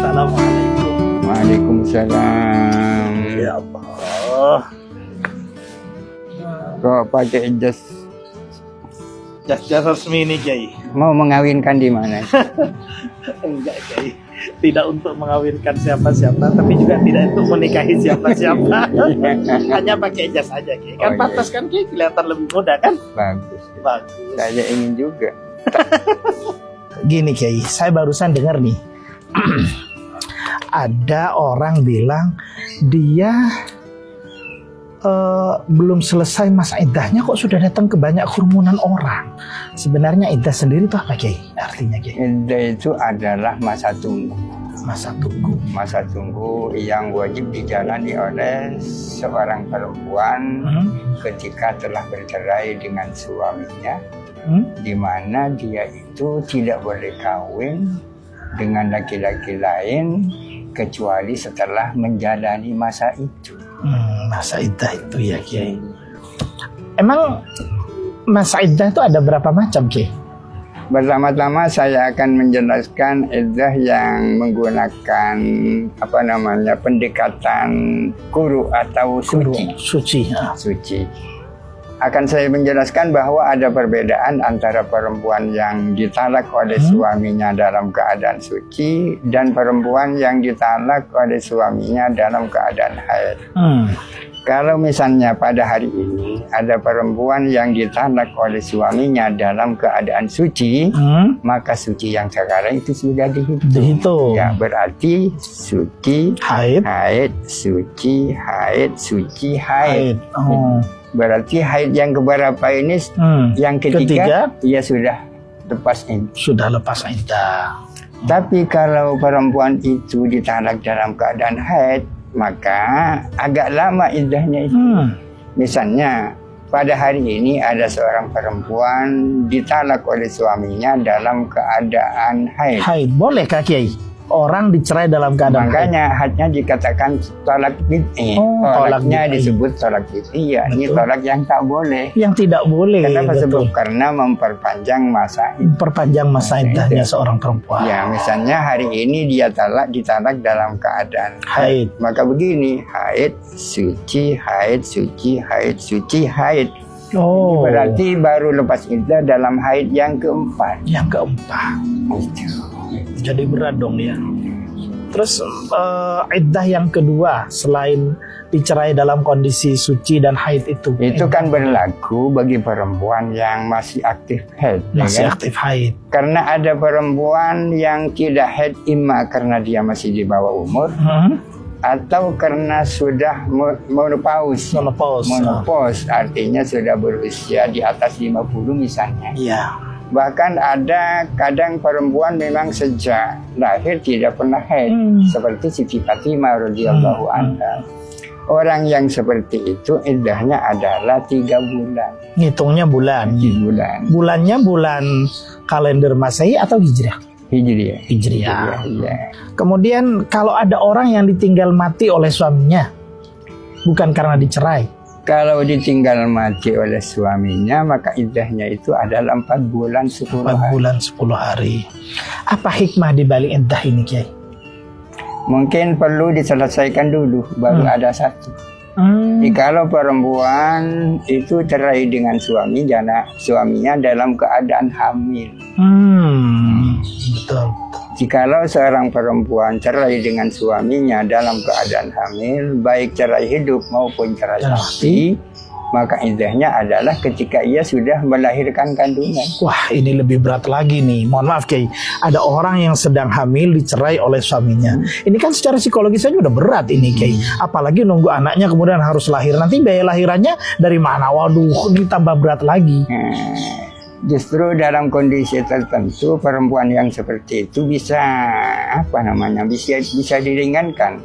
Assalamualaikum. Waalaikumsalam. Ya Allah. Kok pakai jas? Jas resmi ini Kiai. Mau mengawinkan di mana? Enggak Kiai. Tidak untuk mengawinkan siapa-siapa, tapi juga tidak untuk menikahi siapa-siapa. Hanya pakai jas aja Kiai. Kan Oh, pantas kan Kiai kelihatan lebih muda kan? Bagus. Bagus. Saya ingin juga. Gini Kiai, saya barusan dengar nih. Ada orang bilang dia belum selesai masa iddahnya kok sudah datang ke banyak kerumunan orang. Sebenarnya iddah sendiri itu apa Kiai? Artinya Kiai? Iddah itu adalah masa tunggu. Masa tunggu. Masa tunggu yang wajib dijalani oleh seorang perempuan ketika telah bercerai dengan suaminya, di mana dia itu tidak boleh kawin dengan laki-laki lain kecuali setelah menjalani masa itu. Masa iddah itu ya Kiai. Emang masa iddah itu ada berapa macam Kiai? Pertama-tama saya akan menjelaskan iddah yang menggunakan pendekatan kuru atau suci. Suci. Suci. Akan saya menjelaskan bahwa ada perbedaan antara perempuan yang ditalak oleh suaminya dalam keadaan suci dan perempuan yang ditalak oleh suaminya dalam keadaan haid. Kalau misalnya pada hari ini ada perempuan yang ditalak oleh suaminya dalam keadaan suci, maka suci yang sekarang itu sudah dihitung. Ya, berarti suci, haid, suci, haid, suci, haid. Berarti haid yang keberapa ini? Yang ketiga, ya sudah lepas iddah. Sudah lepas iddah. Tapi kalau perempuan itu ditalak dalam keadaan haid, maka agak lama iddahnya itu. Misalnya pada hari ini ada seorang perempuan ditalak oleh suaminya dalam keadaan haid. Haid boleh Kak Kiai? Orang dicerai dalam keadaan makanya haidnya dikatakan tolak bid'i. Tolaknya disebut tolak bid'i, ya ini tolak yang tak boleh. Yang tidak boleh. Kenapa? Sebab karena memperpanjang masa iddahnya seorang perempuan. Ya, misalnya hari ini dia ditalak dalam keadaan haid. Maka begini, haid, suci, haid, suci, haid, suci, haid. Ini berarti baru lepas iddah dalam haid yang keempat. Yang keempat. Jadi berat dong ya. Terus iddah yang kedua selain dicerai dalam kondisi suci dan haid itu kan berlaku bagi perempuan yang masih aktif haid. Masih aktif haid. Karena ada perempuan yang tidak haid imma karena dia masih di bawah umur, atau karena sudah menopause. Menopause artinya sudah berusia di atas 50 misalnya. Iya. Bahkan ada kadang perempuan memang sejak lahir tidak pernah haid, seperti Siti Fatimah radhiyallahu anha. Orang yang seperti itu iddahnya adalah 3 bulan. Ngitungnya bulan. Bulannya bulan kalender Masehi atau Hijriah? Hijriah. Ya. Kemudian kalau ada orang yang ditinggal mati oleh suaminya, bukan karena dicerai. Kalau ditinggal mati oleh suaminya, maka iddahnya itu adalah 4 bulan 10 hari. 4 bulan 10 hari. Apa hikmah di balik iddah ini Kiai? Mungkin perlu diselesaikan dulu, baru ada satu. Kalau perempuan itu cerai dengan suaminya dalam keadaan hamil. Betul. Jikalau seorang perempuan cerai dengan suaminya dalam keadaan hamil, baik cerai hidup maupun cerai mati, maka iddahnya adalah ketika ia sudah melahirkan kandungan. Wah, ini lebih berat lagi nih. Mohon maaf Kiai, ada orang yang sedang hamil dicerai oleh suaminya. Ini kan secara psikologis saja udah berat ini Kiai. Apalagi nunggu anaknya kemudian harus lahir. Nanti biaya lahirannya dari mana? Waduh, ini tambah berat lagi. Justru dalam kondisi tertentu perempuan yang seperti itu bisa diringankan.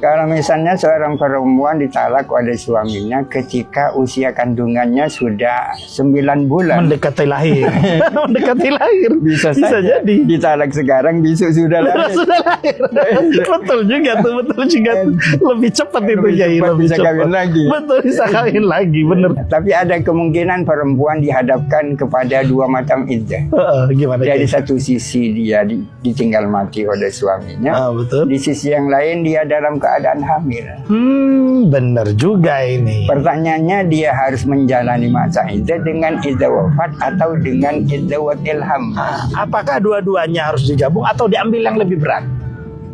Kalau misalnya seorang perempuan ditalak oleh suaminya ketika usia kandungannya sudah 9 bulan. Mendekati lahir. Mendekati lahir. Bisa jadi. Ditalak sekarang, besok sudah lahir. Sudah lahir. Betul juga tuh, betul juga tuh. Lebih cepat itu Kiai, lebih bisa cepat. kawin lagi. Betul, bisa kawin lagi, bener. Tapi ada kemungkinan perempuan dihadapkan kepada dua macam iddah. Gimana? Jadi Kiai? satu sisi dia ditinggal mati oleh suaminya. Betul. Di sisi yang lain dia dalam keadaan hamil. Bener juga ini. Pertanyaannya, dia harus menjalani masa iddah dengan iddah wafat atau dengan iddah ilham. Apakah dua-duanya harus digabung atau diambil yang lebih berat?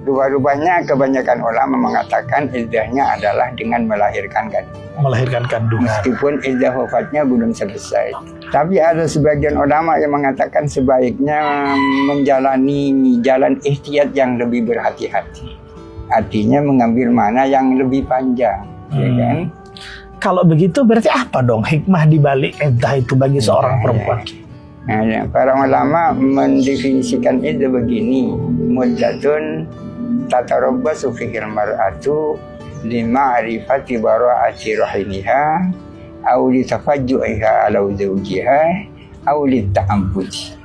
Dua-duanya kebanyakan ulama mengatakan iddahnya adalah dengan melahirkan kandungan. Melahirkan kandungan. Meskipun iddah wafatnya belum selesai. Tapi ada sebagian ulama yang mengatakan sebaiknya menjalani jalan ihtiyat yang lebih berhati-hati. Artinya mengambil mana yang lebih panjang, ya kan? Kalau begitu berarti apa dong hikmah dibalik iddah itu bagi seorang perempuan? Nah, para ulama mendefinisikan iddah begini: muddatun tatarabbasu fihi al-mar'atu lima'rifati bara'ati rahimiha aw litafajju'iha ala zawjiha aw lita'abbudi.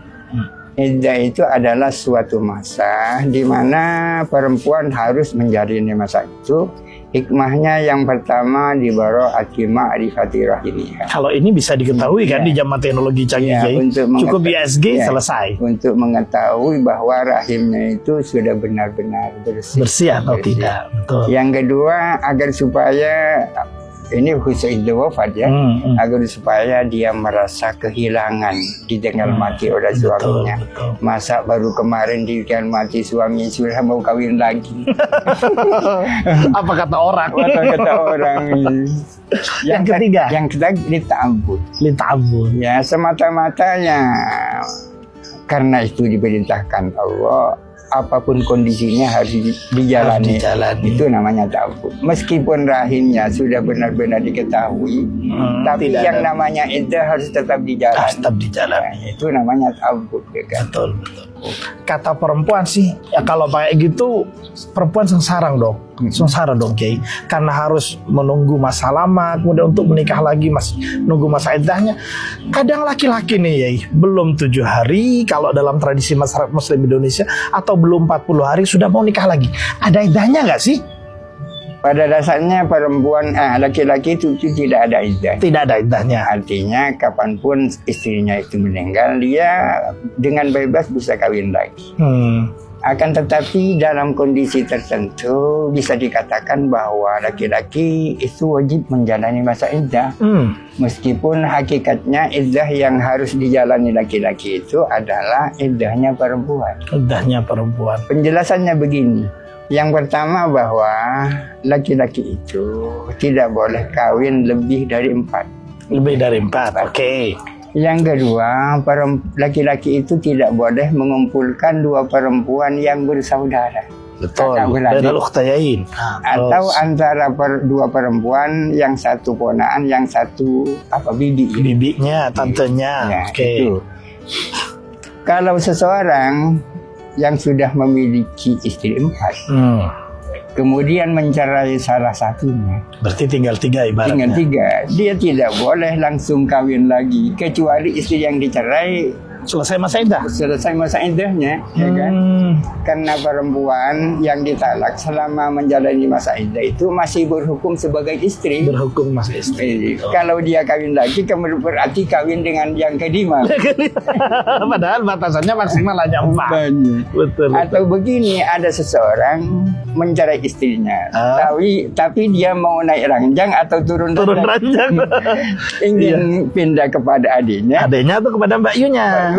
Iddah itu adalah suatu masa di mana perempuan harus menjalani masa itu. Hikmahnya yang pertama di bara'ati ma'rifati rahimiha. Kalau ini bisa diketahui kan di zaman teknologi canggih, cukup ISG selesai. Untuk mengetahui bahwa rahimnya itu sudah benar-benar bersih atau tidak. Betul. Yang kedua, agar supaya ini khusus iddah wafat ya, agar supaya dia merasa kehilangan ditinggal mati oleh suaminya. Betul. Masa baru kemarin ditinggal mati suami sudah mau kawin lagi. Apa kata orang? Yang ketiga, lita'abbud. Ya, semata-mata ya karena itu diperintahkan Allah. Apapun kondisinya harus dijalani. Itu namanya ta'abbud. Meskipun rahimnya sudah benar-benar diketahui, tapi yang namanya iddah harus tetap dijalani. Nah, itu namanya ta'abbud. Betul. Kata perempuan sih, ya kalau kayak gitu perempuan sengsara dong Kiai, karena harus menunggu masa lama, kemudian untuk menikah lagi masih nunggu masa iddahnya. Kadang laki-laki nih Kiai, belum 7 hari kalau dalam tradisi masyarakat Muslim Indonesia, atau belum 40 hari sudah mau nikah lagi. Ada iddahnya nggak sih? Pada dasarnya perempuan, laki-laki itu tidak ada iddah. Tidak ada iddahnya. Artinya kapanpun istrinya itu meninggal, dia dengan bebas bisa kawin lagi. Akan tetapi dalam kondisi tertentu bisa dikatakan bahwa laki-laki itu wajib menjalani masa iddah. Meskipun hakikatnya iddah yang harus dijalani laki-laki itu adalah iddahnya perempuan. Penjelasannya begini. Yang pertama bahwa laki-laki itu tidak boleh kawin lebih dari 4. Lebih dari 4, oke. Yang kedua, laki-laki itu tidak boleh mengumpulkan 2 perempuan yang bersaudara. Betul. Atau antara 2 perempuan, yang satu ponaan, yang satu bibi. Bibinya, tantenya. Ya, itu. Kalau seseorang yang sudah memiliki istri 4, kemudian mencerai salah satunya, berarti tinggal 3 ibaratnya. Dia tidak boleh langsung kawin lagi, kecuali istri yang dicerai selesai masa iddahnya, ya kan? Karena perempuan yang ditalak selama menjalani masa iddah itu masih berhukum sebagai istri. Kalau dia kawin lagi, kemudian berarti kawin dengan yang kedua. Padahal batasannya maksimal hanya 4. Betul. Atau begini, ada seseorang mencerai istrinya, tapi dia mau naik ranjang atau turun ranjang. Ingin pindah kepada adiknya atau kepada mbak Yunya.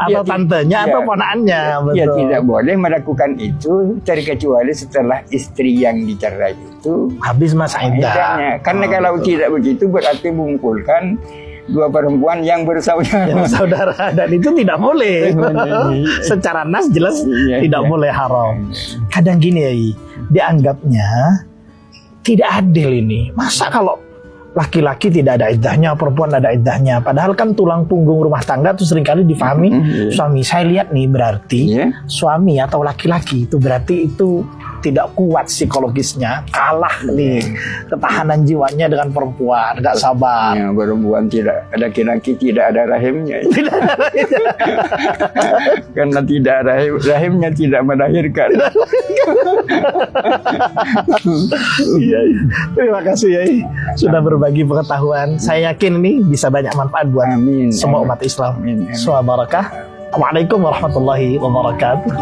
Atau tantenya atau ponaannya. Dia tidak boleh melakukan itu terkecuali setelah istri yang dicerai itu habis masa iddahnya. Karena kalau tidak begitu berarti mengumpulkan 2 perempuan yang bersaudara. Dan itu tidak boleh. Secara nas jelas tidak boleh, haram. Kadang gini ya, dianggapnya tidak adil ini. Masa kalau laki-laki tidak ada iddahnya, perempuan ada iddahnya. Padahal kan tulang punggung rumah tangga itu seringkali difahami suami. Saya lihat nih berarti suami atau laki-laki itu berarti itu tidak kuat psikologisnya, kalah nih ketahanan jiwanya dengan perempuan, nggak sabar. Ya, perempuan tidak, laki-laki tidak ada rahimnya. Karena tidak rahimnya tidak melahirkan. Iya, terima kasih ya sudah berbagi pengetahuan. Saya yakin ini bisa banyak manfaat buat Amin. semua umat Islam. Amin. Semoga barakah. Waalaikumsalam warahmatullahi wabarakatuh.